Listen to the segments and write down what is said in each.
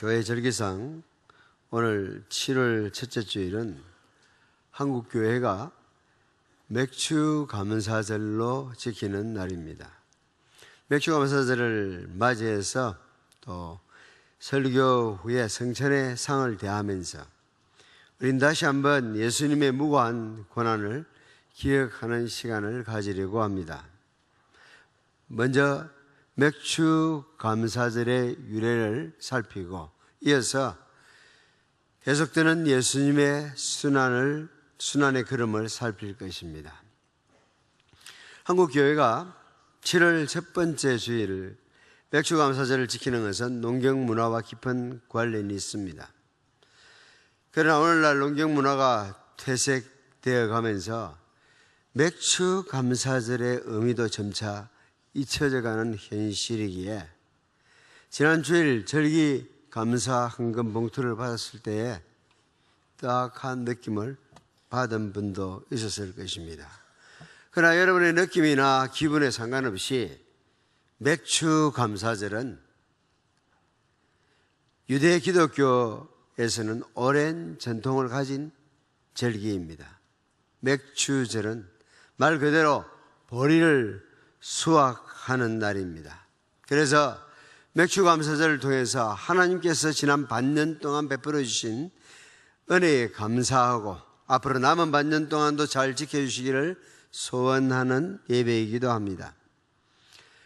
교회 절기상 오늘 7월 첫째 주일은 한국교회가 맥주감사절로 지키는 날입니다. 맥주감사절을 맞이해서 또 설교 후에 성찬의 상을 대하면서 우린 다시 한번 예수님의 무고한 고난을 기억하는 시간을 가지려고 합니다. 먼저 맥주감사절의 유래를 살피고 이어서 계속되는 예수님의 순환의 걸음을 살필 것입니다. 한국교회가 7월 첫 번째 주일 맥주감사절을 지키는 것은 농경문화와 깊은 관련이 있습니다. 그러나 오늘날 농경문화가 퇴색되어 가면서 맥주감사절의 의미도 점차 잊혀져가는 현실이기에 지난 주일 절기 감사 헌금 봉투를 받았을 때에 딱한 느낌을 받은 분도 있었을 것입니다. 그러나 여러분의 느낌이나 기분에 상관없이 맥주감사절은 유대 기독교에서는 오랜 전통을 가진 절기입니다. 맥주절은 말 그대로 보리를 수확하는 날입니다. 그래서 맥주감사절을 통해서 하나님께서 지난 반년 동안 베풀어 주신 은혜에 감사하고 앞으로 남은 반년 동안도 잘 지켜주시기를 소원하는 예배이기도 합니다.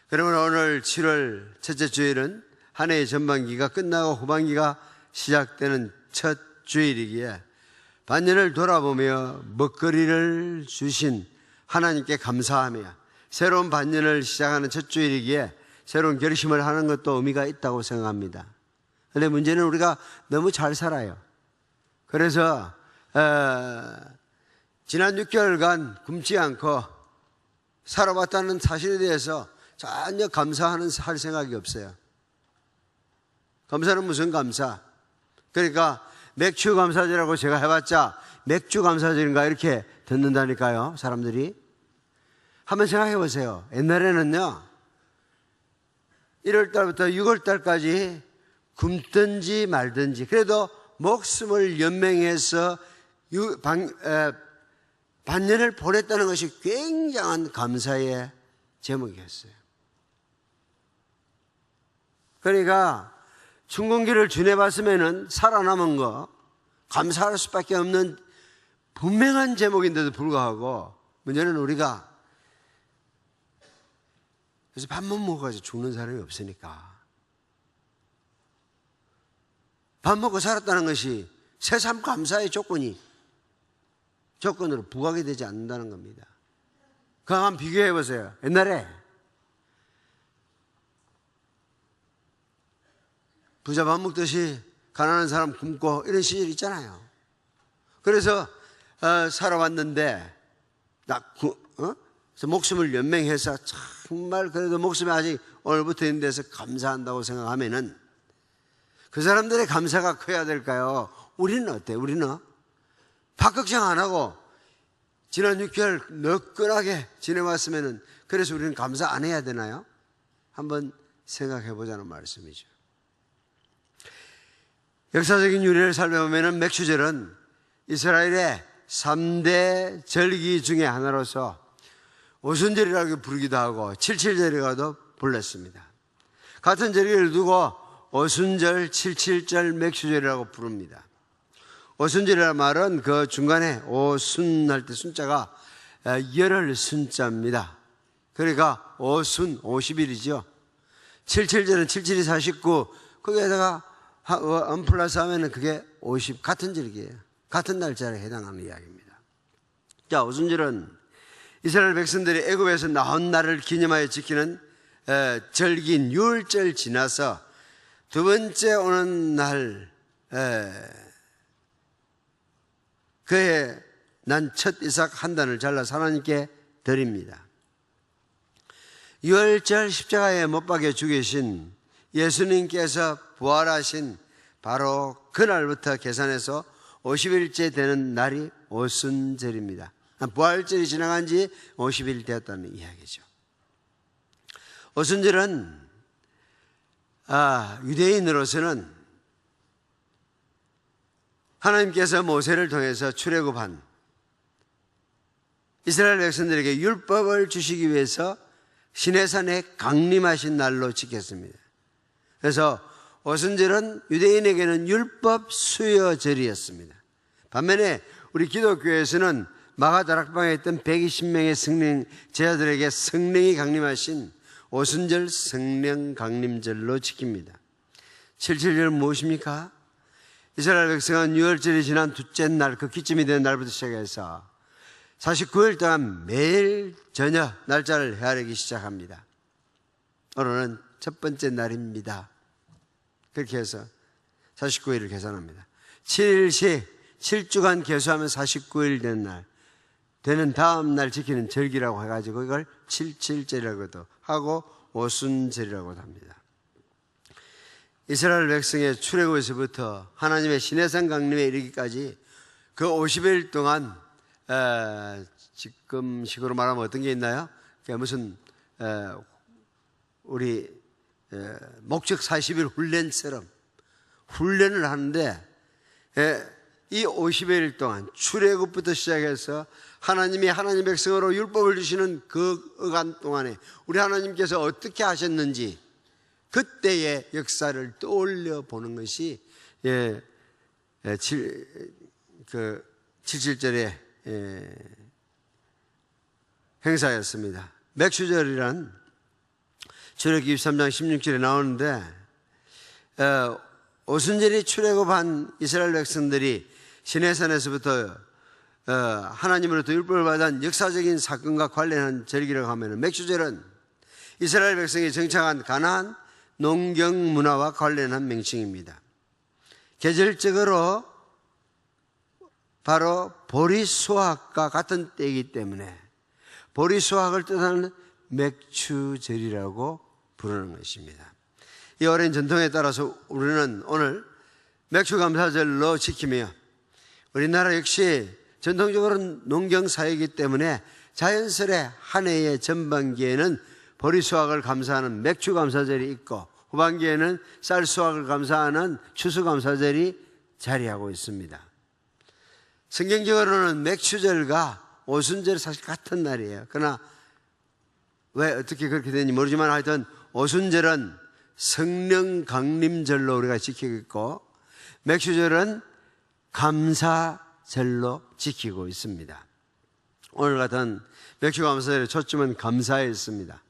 그러면 오늘 7월 첫째 주일은 한 해의 전반기가 끝나고 후반기가 시작되는 첫 주일이기에 반년을 돌아보며 먹거리를 주신 하나님께 감사하며 새로운 반년을 시작하는 첫 주일이기에 새로운 결심을 하는 것도 의미가 있다고 생각합니다. 그런데 문제는 우리가 너무 잘 살아요. 그래서 지난 6개월간 굶지 않고 살아왔다는 사실에 대해서 전혀 할 생각이 없어요. 감사는 무슨 감사? 그러니까 맥주감사절이라고 제가 해봤자 맥주감사절인가 이렇게 듣는다니까요, 사람들이. 한번 생각해 보세요. 옛날에는요 1월달부터 6월달까지 굶든지 말든지 그래도 목숨을 연맹해서 반년을 보냈다는 것이 굉장한 감사의 제목이었어요. 그러니까 춘공기를 지내봤으면 살아남은 거 감사할 수밖에 없는 분명한 제목인데도 불구하고 문제는 우리가 그래서 밥만 먹어가지고 죽는 사람이 없으니까 밥 먹고 살았다는 것이 새삼 감사의 조건으로 부각이 되지 않는다는 겁니다. 그거 한번 비교해 보세요. 옛날에 부자 밥 먹듯이 가난한 사람 굶고 이런 시절이 있잖아요. 그래서 살아왔는데 그래서 목숨을 연맹해서 정말 그래도 목숨이 아직 오늘부터 있는 데서 감사한다고 생각하면은 그 사람들의 감사가 커야 될까요? 우리는 어때요? 우리는 밥 걱정 안 하고 지난 6개월 너끈하게 지내왔으면은 그래서 우리는 감사 안 해야 되나요? 한번 생각해 보자는 말씀이죠. 역사적인 유래를 살펴보면은 맥주절은 이스라엘의 3대 절기 중에 하나로서 오순절이라고 부르기도 하고 칠칠절이라고도 불렀습니다. 같은 절기를 두고 오순절, 칠칠절, 맥주절이라고 부릅니다. 오순절이라는 말은 그 중간에 오순 할 때 순자가 열흘 순자입니다. 그러니까 오순 50일이죠. 칠칠절은 77이 49 거기에다가 원 플러스 하면은 그게 50 같은 절기예요. 같은 날짜에 해당하는 이야기입니다. 자, 오순절은 이스라엘 백성들이 애굽에서 나온 날을 기념하여 지키는 절기인 유월절 지나서 두 번째 오는 날 그해 난 첫 이삭 한 단을 잘라서 하나님께 드립니다. 유월절 십자가에 못 박혀 죽으신 예수님께서 부활하신 바로 그날부터 계산해서 50일째 되는 날이 오순절입니다. 부활절이 지나간 지 50일 되었다는 이야기죠. 오순절은 유대인으로서는 하나님께서 모세를 통해서 출애굽한 이스라엘 백성들에게 율법을 주시기 위해서 시내산에 강림하신 날로 지켰습니다. 그래서 오순절은 유대인에게는 율법 수여절이었습니다. 반면에 우리 기독교에서는 마가다락방에 있던 120명의 제자들에게 성령이 강림하신 오순절 성령 강림절로 지킵니다. 7.7절은 무엇입니까? 이스라엘 백성은 유월절이 지난 둘째 날, 그 기점이 된 날부터 시작해서 49일 동안 매일 저녁 날짜를 헤아리기 시작합니다. 오늘은 첫 번째 날입니다. 그렇게 해서 49일을 계산합니다. 7일씩 7주간 계수하면 49일 되는 날, 되는 다음 날 지키는 절기라고 해가지고 이걸 7.7절이라고도 하고 오순절이라고도 합니다. 이스라엘 백성의 출애굽에서부터 하나님의 시내산 강림에 이르기까지 그 50일 동안 지금 식으로 말하면 어떤 게 있나요? 무슨 우리 목적 40일 훈련처럼 훈련을 하는데 이 50일 동안 출애굽부터 시작해서 하나님이 하나님 백성으로 율법을 주시는 그 어간 동안에 우리 하나님께서 어떻게 하셨는지 그때의 역사를 떠올려 보는 것이 7.7절의 행사였습니다. 맥주절이란 출애굽기 23장 16절에 나오는데 오순절이 출애굽한 이스라엘 백성들이 시내산에서부터 하나님으로부터 율법을 받은 역사적인 사건과 관련한 절기라고 하면 맥주절은 이스라엘 백성이 정착한 가나안 농경 문화와 관련한 명칭입니다. 계절적으로 바로 보리수확과 같은 때이기 때문에 보리수확을 뜻하는 맥주절이라고 부르는 것입니다. 이 오랜 전통에 따라서 우리는 오늘 맥주감사절로 지키며 우리나라 역시 전통적으로 농경사회이기 때문에 자연스레 한 해의 전반기에는 보리수확을 감사하는 맥주감사절이 있고 후반기에는 쌀수확을 감사하는 추수감사절이 자리하고 있습니다. 성경적으로는 맥주절과 오순절이 사실 같은 날이에요. 그러나 왜 어떻게 그렇게 되는지 모르지만 하여튼 오순절은 성령 강림절로 우리가 지키고 있고 맥주절은 감사절로 지키고 있습니다. 오늘 같은 맥주감사절의 초점은 감사에 있습니다.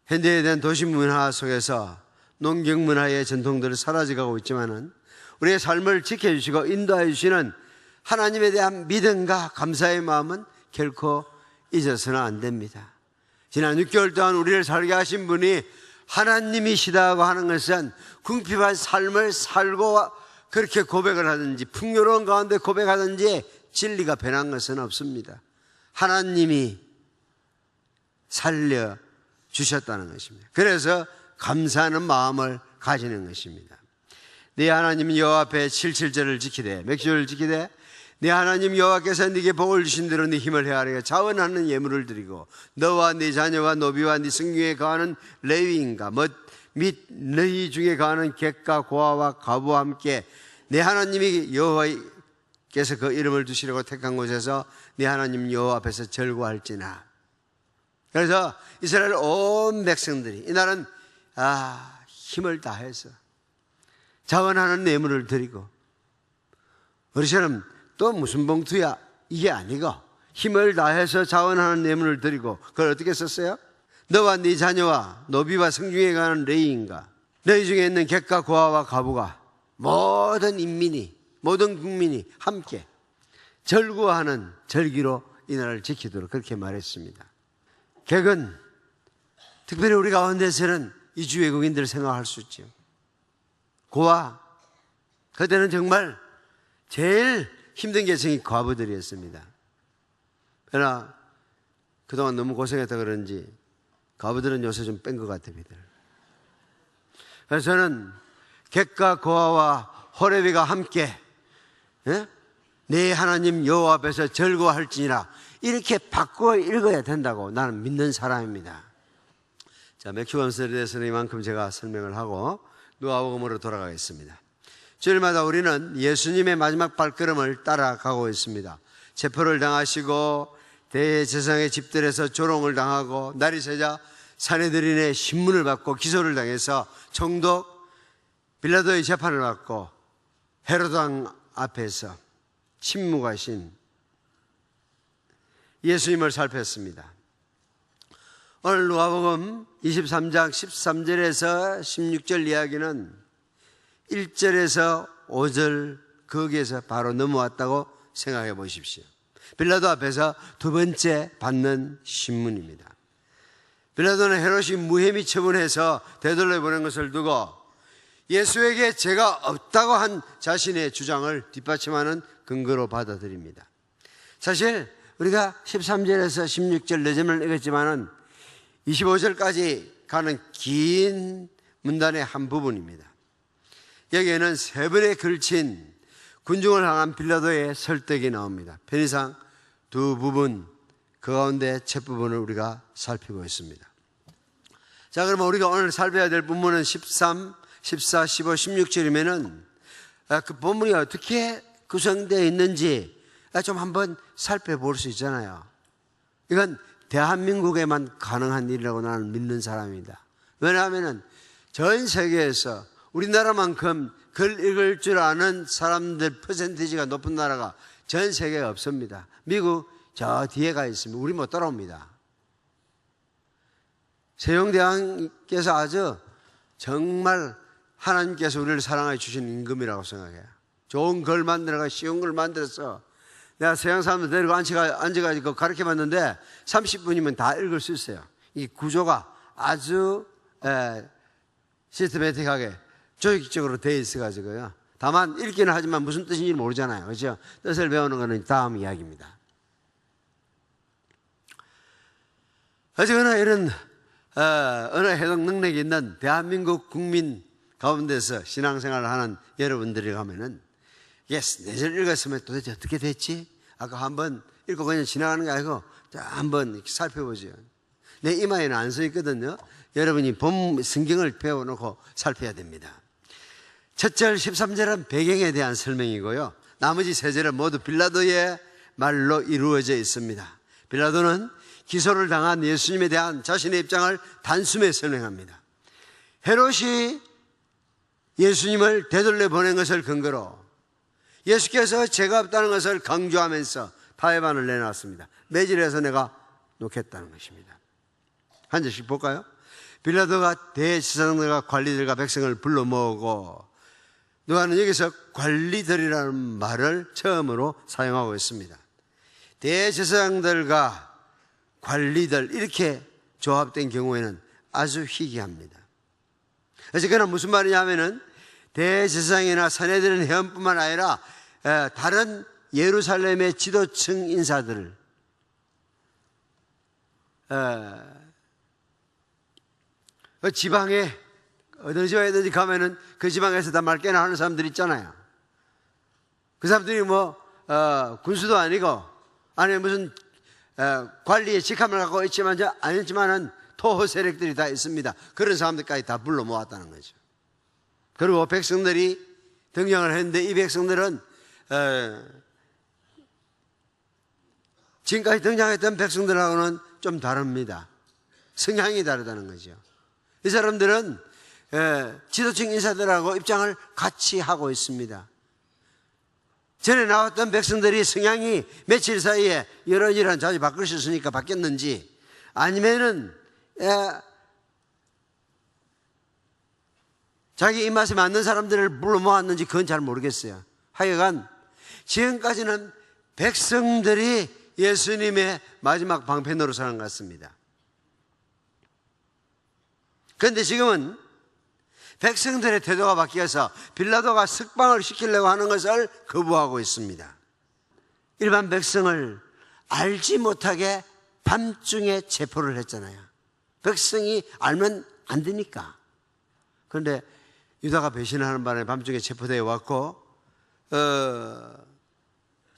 현대에 대한 도시문화 속에서 농경문화의 전통들이 사라져가고 있지만은 우리의 삶을 지켜주시고 인도해 주시는 하나님에 대한 믿음과 감사의 마음은 결코 잊어서는 안 됩니다. 지난 6개월 동안 우리를 살게 하신 분이 하나님이시다고 하는 것은 궁핍한 삶을 살고 그렇게 고백을 하든지 풍요로운 가운데 고백하든지 진리가 변한 것은 없습니다. 하나님이 살려주셨다는 것입니다. 그래서 감사하는 마음을 가지는 것입니다. 네 하나님 여호와 앞에 7.7절을 지키되 맥주절을 지키되 네 하나님 여호와께서 네게 복을 주신 대로 네 힘을 헤아려 자원하는 예물을 드리고 너와 네 자녀와 노비와 네 성중에 거하는 레위인과 및 너희 중에 거하는 객과 고아와 과부와 함께 네 하나님이 여호와께서 그 이름을 두시려고 택한 곳에서 네 하나님 여호와 앞에서 절구할지나. 그래서 이스라엘 온 백성들이 이날은 힘을 다해서 자원하는 예물을 드리고 우리처럼 또 무슨 봉투야 이게 아니고 힘을 다해서 자원하는 예물을 드리고 그걸 어떻게 썼어요? 너와 네 자녀와 노비와 성중에 가는 레위인과 너희 중에 있는 객과 고아와 과부가 모든 인민이 모든 국민이 함께 절구하는 절기로 이 날을 지키도록 그렇게 말했습니다. 객은 특별히 우리 가운데서는 이주 외국인들을 생각할 수 있죠. 고아, 그때는 정말 제일 힘든 계층이 과부들이었습니다. 그러나 그동안 너무 고생했다 그런지 과부들은 요새 좀 뺀 것 같습니다. 그래서 저는 객과 고아와 호레비가 함께 내 하나님 여호와 앞에서 절구할지니라 이렇게 바꿔 읽어야 된다고 나는 믿는 사람입니다. 자, 맥주감사절에 대해서는 이만큼 제가 설명을 하고 누가복음으로 돌아가겠습니다. 주일마다 우리는 예수님의 마지막 발걸음을 따라가고 있습니다. 체포를 당하시고 대제사장의 집들에서 조롱을 당하고 날이 새자 산헤드린의 신문을 받고 기소를 당해서 총독 빌라도의 재판을 받고 헤로드 왕 앞에서 침묵하신 예수님을 살폈습니다. 오늘 누가복음 23장 13절에서 16절 이야기는 1절에서 5절 거기에서 바로 넘어왔다고 생각해 보십시오. 빌라도 앞에서 두 번째 받는 신문입니다. 빌라도는 헤롯이 무혐의 처분해서 되돌려 보낸 것을 두고 예수에게 죄가 없다고 한 자신의 주장을 뒷받침하는 근거로 받아들입니다. 사실 우리가 13절에서 16절 늦음을 읽었지만은 25절까지 가는 긴 문단의 한 부분입니다. 여기에는 세 번에 걸친 군중을 향한 빌라도의 설득이 나옵니다. 편의상 두 부분, 그 가운데 첫 부분을 우리가 살피고 있습니다. 자, 그러면 우리가 오늘 살펴야 될 본문은 13, 14, 15, 16절이면은 그 본문이 어떻게 구성되어 있는지 좀 한번 살펴볼 수 있잖아요. 이건 대한민국에만 가능한 일이라고 나는 믿는 사람입니다. 왜냐하면 전 세계에서 우리나라만큼 글 읽을 줄 아는 사람들 퍼센티지가 높은 나라가 전 세계에 없습니다. 미국 저 뒤에 가 있습니다. 우리 못 따라옵니다. 세종대왕께서 아주 정말 하나님께서 우리를 사랑해 주신 임금이라고 생각해요. 좋은 글 만들어가 쉬운 글 만들어서 내가 서양 사람들 데리고 앉아가지고 가르쳐 봤는데 30분이면 다 읽을 수 있어요. 이 구조가 아주 시스테매틱하게 조직적으로 되어 있어가지고요. 다만 읽기는 하지만 무슨 뜻인지 모르잖아요. 그렇죠? 뜻을 배우는 것은 다음 이야기입니다. 어쨌거나 이런 언어 해독 능력이 있는 대한민국 국민 가운데서 신앙생활을 하는 여러분들이 가면은 예스, 네 절 읽었으면 도대체 어떻게 됐지? 아까 한번 읽고 그냥 지나가는 게 아니고 한번 이렇게 살펴보죠. 내 이마에는 안 써 있거든요. 여러분이 본 성경을 배워놓고 살펴야 됩니다. 첫 절 13절은 배경에 대한 설명이고요. 나머지 세 절은 모두 빌라도의 말로 이루어져 있습니다. 빌라도는 기소를 당한 예수님에 대한 자신의 입장을 단숨에 설명합니다. 헤롯이 예수님을 되돌려 보낸 것을 근거로 예수께서 죄가 없다는 것을 강조하면서 타협안을 내놨습니다. 매질해서 내가 놓겠다는 것입니다. 한 절씩 볼까요? 빌라도가 대제사장들과 관리들과 백성을 불러 모으고, 누가는 여기서 관리들이라는 말을 처음으로 사용하고 있습니다. 대제사장들과 관리들 이렇게 조합된 경우에는 아주 희귀합니다. 어쨌거나 무슨 말이냐면은 대제사장이나 산헤드린 회원뿐만 아니라 다른 예루살렘의 지도층 인사들을 그 지방에 어디지 가면은 그 지방에서 다 말깨나 하는 사람들 있잖아요. 그 사람들이 군수도 아니고 아니 무슨 관리의 직함을 갖고 아니지만은 토호 세력들이 다 있습니다. 그런 사람들까지 다 불러 모았다는 거죠. 그리고 백성들이 등장을 했는데 이 백성들은 지금까지 등장했던 백성들하고는 좀 다릅니다. 성향이 다르다는 거죠. 이 사람들은 지도층 인사들하고 입장을 같이 하고 있습니다. 전에 나왔던 백성들이 성향이 며칠 사이에 이런 자주 바꾸셨으니까 바뀌었는지 아니면은 자기 입맛에 맞는 사람들을 불러 모았는지 그건 잘 모르겠어요. 하여간 지금까지는 백성들이 예수님의 마지막 방편으로 사는 것 같습니다. 그런데 지금은 백성들의 태도가 바뀌어서 빌라도가 석방을 시키려고 하는 것을 거부하고 있습니다. 일반 백성을 알지 못하게 밤중에 체포를 했잖아요. 백성이 알면 안 되니까. 그런데 유다가 배신하는 바람에 밤중에 체포되어 왔고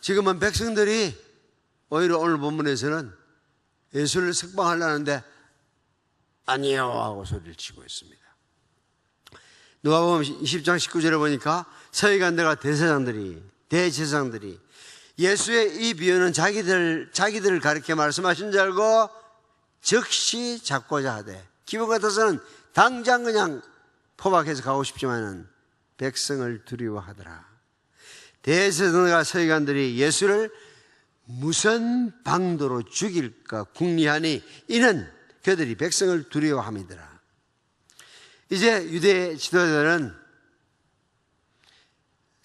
지금은 백성들이 오히려 오늘 본문에서는 예수를 석방하려는데 아니요 하고 소리를 치고 있습니다. 누가복음 20장 19절에 보니까 서기관들과 대제사장들이 예수의 이 비유는 자기들을 가리켜 말씀하신 줄 알고 즉시 잡고자 하되, 기분 같아서는 당장 그냥 포박해서 가고 싶지만은 백성을 두려워하더라. 대제사장과 서기관들이 예수를 무슨 방도로 죽일까 궁리하니 이는 그들이 백성을 두려워함이더라. 이제 유대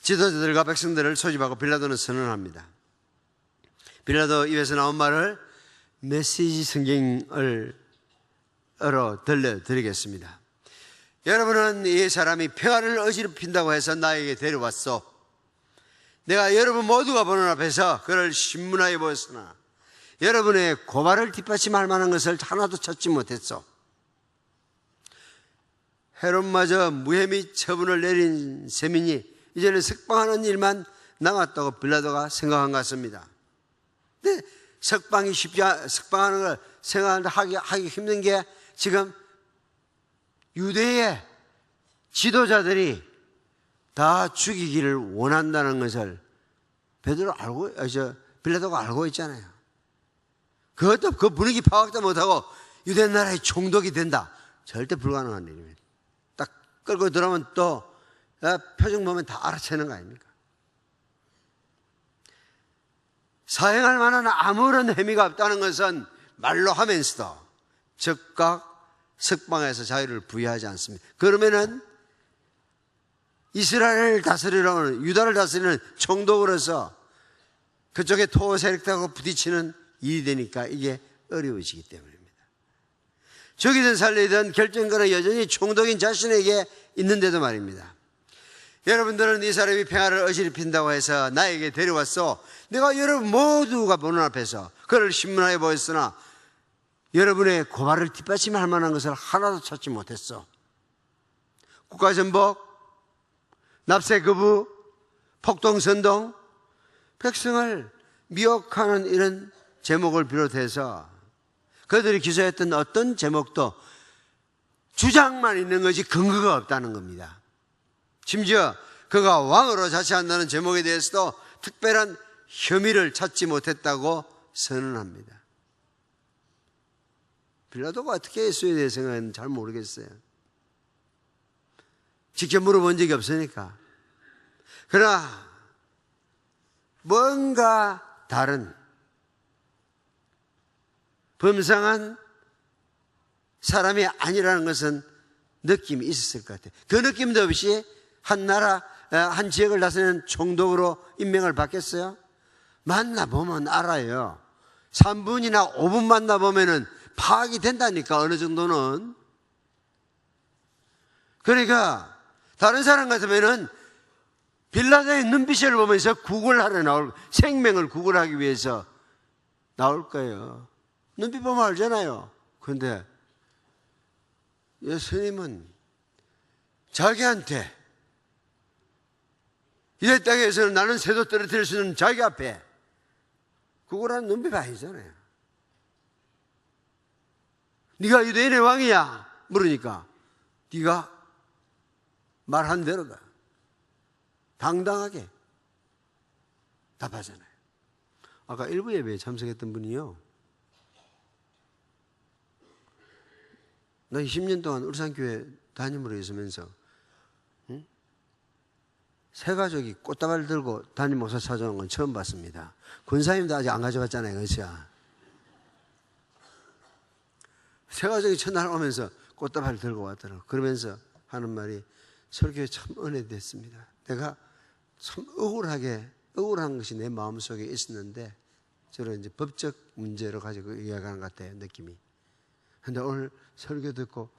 지도자들과 백성들을 소집하고 빌라도는 선언합니다. 빌라도 입에서 나온 말을 메시지 성경으로 들려드리겠습니다. 여러분은 이 사람이 평화를 어지럽힌다고 해서 나에게 데려왔소. 내가 여러분 모두가 보는 앞에서 그를 신문하여 보였으나 여러분의 고발을 뒷받침할 만한 것을 하나도 찾지 못했소. 헤롯마저 무혐의 처분을 내린 셈이니 이제는 석방하는 일만 남았다고 빌라도가 생각한 것 같습니다. 근데 석방하는 걸 생각하기 힘든 게 지금 유대의 지도자들이 다 죽이기를 원한다는 것을 빌라도가 알고 있잖아요. 그것도 그 분위기 파악도 못하고 유대 나라의 총독이 된다. 절대 불가능한 일입니다. 딱 끌고 들어오면 또 표정 보면 다 알아채는 거 아닙니까? 사행할 만한 아무런 혐의가 없다는 것은 말로 하면서도 즉각 석방해서 자유를 부여하지 않습니다. 그러면은 이스라엘을 다스리러 유다를 다스리는 총독으로서 그쪽에 토호 세력들하고 부딪히는 일이 되니까 이게 어려워지기 때문입니다. 죽이든 살리든 결정권은 여전히 총독인 자신에게 있는데도 말입니다. 여러분들은 이 사람이 평화를 어지럽힌다고 해서 나에게 데려왔어. 내가 여러분 모두가 보는 앞에서 그를 신문하여 보였으나 여러분의 고발을 뒷받침할 만한 것을 하나도 찾지 못했어. 국가전복, 납세 거부, 폭동선동, 백성을 미혹하는 이런 제목을 비롯해서 그들이 기소했던 어떤 제목도 주장만 있는 것이 근거가 없다는 겁니다. 심지어 그가 왕으로 자치한다는 제목에 대해서도 특별한 혐의를 찾지 못했다고 선언합니다. 빌라도가 어떻게 예수에 대해 생각했는지 잘 모르겠어요. 직접 물어본 적이 없으니까. 그러나 뭔가 다른 범상한 사람이 아니라는 것은 느낌이 있었을 것 같아요. 그 느낌도 없이 한 나라, 한 지역을 다스리는 총독으로 임명을 받겠어요? 만나보면 알아요. 3분이나 5분 만나보면은 파악이 된다니까, 어느 정도는. 그러니까 다른 사람 같으면은 빌라도의 눈빛을 보면서 생명을 구걸하기 위해서 나올 거예요. 눈빛 보면 알잖아요. 그런데 예수님은 자기한테 이 땅에서는 나는 새도 떨어뜨릴 수 있는 자기 앞에 구걸하는 눈빛 아니잖아요. 네가 유대인의 왕이야 물으니까 네가 말한 대로다. 당당하게 답하잖아요. 아까 일부 예배에 참석했던 분이요, 나 20년 동안 울산교회 담임으로 있으면서 새 가족이 꽃다발 들고 담임 목사 찾아오는 건 처음 봤습니다. 군사님도 아직 안 가져갔잖아요. 그렇죠? 새 가족이 첫날 오면서 꽃다발 들고 왔더라고요. 그러면서 하는 말이 설교에 참 은혜됐습니다. 내가 참 억울한 것이 내 마음속에 있었는데 저런 이제 법적 문제로 가지고 이야기하는 것 같아요. 느낌이. 그런데 오늘 설교 듣고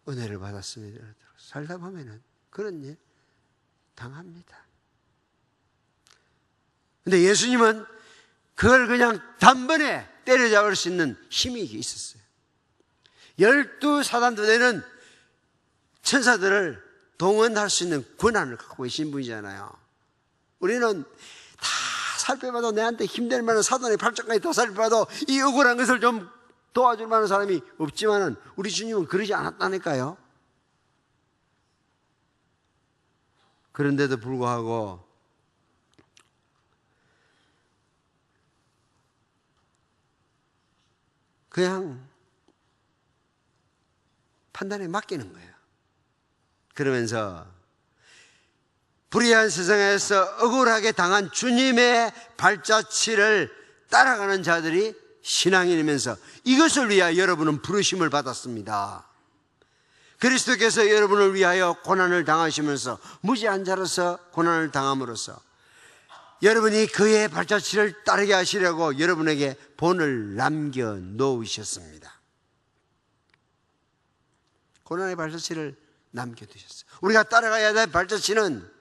은혜를 받았습니다. 살다 보면은 그런 일 당합니다. 근데 예수님은 그걸 그냥 단번에 때려잡을 수 있는 힘이 있었어요. 12사단도 되는 천사들을 동원할 수 있는 권한을 갖고 계신 분이잖아요. 우리는 다 살펴봐도 내한테 힘들 만한 사단의 발전까지 다 살펴봐도 이 억울한 것을 좀 도와줄 만한 사람이 없지만은 우리 주님은 그러지 않았다니까요. 그런데도 불구하고 그냥 판단에 맡기는 거예요. 그러면서 불의한 세상에서 억울하게 당한 주님의 발자취를 따라가는 자들이 신앙인이면서 이것을 위하여 여러분은 부르심을 받았습니다. 그리스도께서 여러분을 위하여 고난을 당하시면서 무지한 자로서 고난을 당함으로써 여러분이 그의 발자취를 따르게 하시려고 여러분에게 본을 남겨놓으셨습니다. 고난의 발자취를 남겨두셨어요. 우리가 따라가야 될 발자취는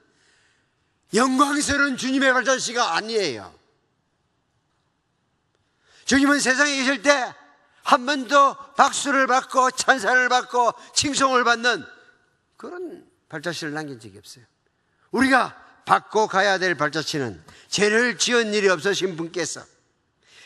영광스러운 주님의 발자취가 아니에요. 주님은 세상에 계실 때 한 번도 박수를 받고 찬사를 받고 칭송을 받는 그런 발자취를 남긴 적이 없어요. 우리가 받고 가야 될 발자취는 죄를 지은 일이 없으신 분께서,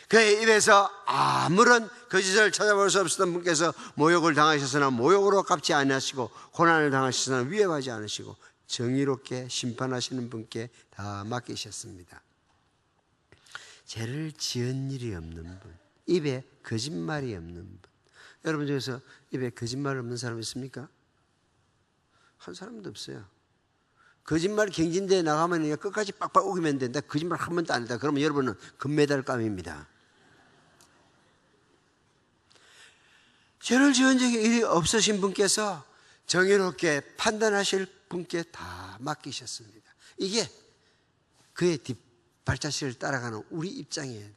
그의 입에서 아무런 거짓을 찾아볼 수 없었던 분께서 모욕을 당하셨으나 모욕으로 갚지 아니하시고 고난을 당하셨으나 위협하지 않으시고 정의롭게 심판하시는 분께 다 맡기셨습니다. 죄를 지은 일이 없는 분, 입에 거짓말이 없는 분. 여러분 중에서 입에 거짓말 없는 사람 있습니까? 한 사람도 없어요. 거짓말 경진대에 나가면 끝까지 빡빡 우기면 된다. 거짓말 한 번도 안 했다. 그러면 여러분은 금메달감입니다. 죄를 지은 적이 일이 없으신 분께서 정의롭게 판단하실 분께 다 맡기셨습니다. 이게 그의 발자취를 따라가는 우리 입장이어야 돼.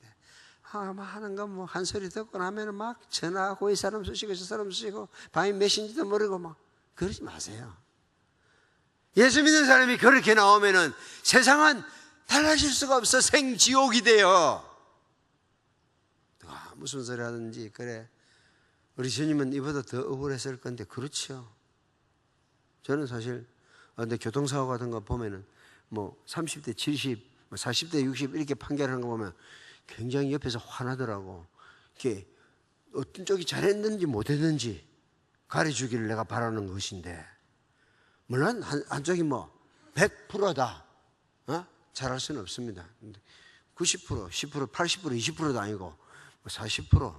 하는 건 뭐 한 소리 듣고 나면 막 전화하고 이 사람 쓰시고 저 사람 쓰시고 밤이 몇 시인지도 모르고 막 그러지 마세요. 예수 믿는 사람이 그렇게 나오면은 세상은 달라질 수가 없어. 생지옥이 돼요. 무슨 소리 하든지 그래. 우리 주님은 이보다 더 억울했을 건데 그렇죠. 저는 사실 근데 교통사고 같은 거 보면은 뭐 30대 70, 40대 60 이렇게 판결하는 거 보면 굉장히 옆에서 화나더라고. 이게 어떤 쪽이 잘했는지 못했는지 가르쳐주기를 내가 바라는 것인데, 물론 한쪽이 뭐 100%다 잘할 수는 없습니다. 90%, 10%, 80%, 20%도 아니고 40%,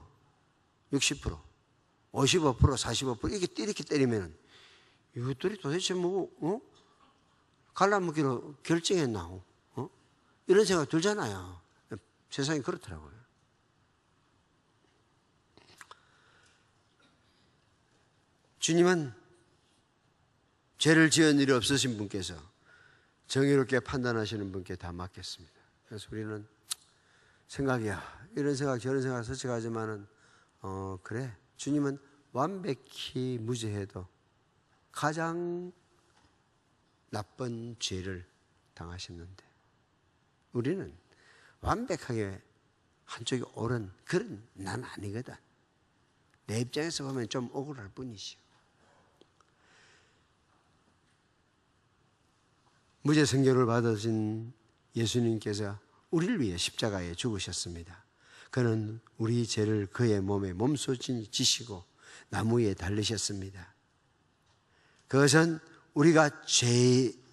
60%, 55%, 45% 이렇게 때리면 이것들이 도대체 뭐 갈라먹기로 결정했나 이런 생각 들잖아요. 세상이 그렇더라고요. 주님은 죄를 지은 일이 없으신 분께서 정의롭게 판단하시는 분께 다 맡겼습니다. 그래서 우리는 생각이야 이런 생각 저런 생각 솔직하지만은 그래 주님은 완벽히 무죄해도 가장 나쁜 죄를 당하셨는데 우리는 완벽하게 한쪽이 옳은 그런 난 아니거든. 내 입장에서 보면 좀 억울할 뿐이죠. 무죄 선고를 받으신 예수님께서 우리를 위해 십자가에 죽으셨습니다. 그는 우리 죄를 그의 몸에 몸소 지시고 나무에 달리셨습니다. 그것은 우리가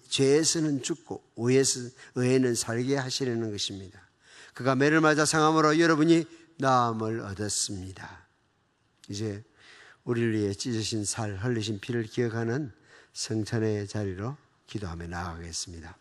죄에서는 죽고 의에는 살게 하시려는 것입니다. 그가 매를 맞아 상함으로 여러분이 나음을 얻었습니다. 이제 우리를 위해 찢으신 살, 흘리신 피를 기억하는 성찬의 자리로 기도하며 나아가겠습니다.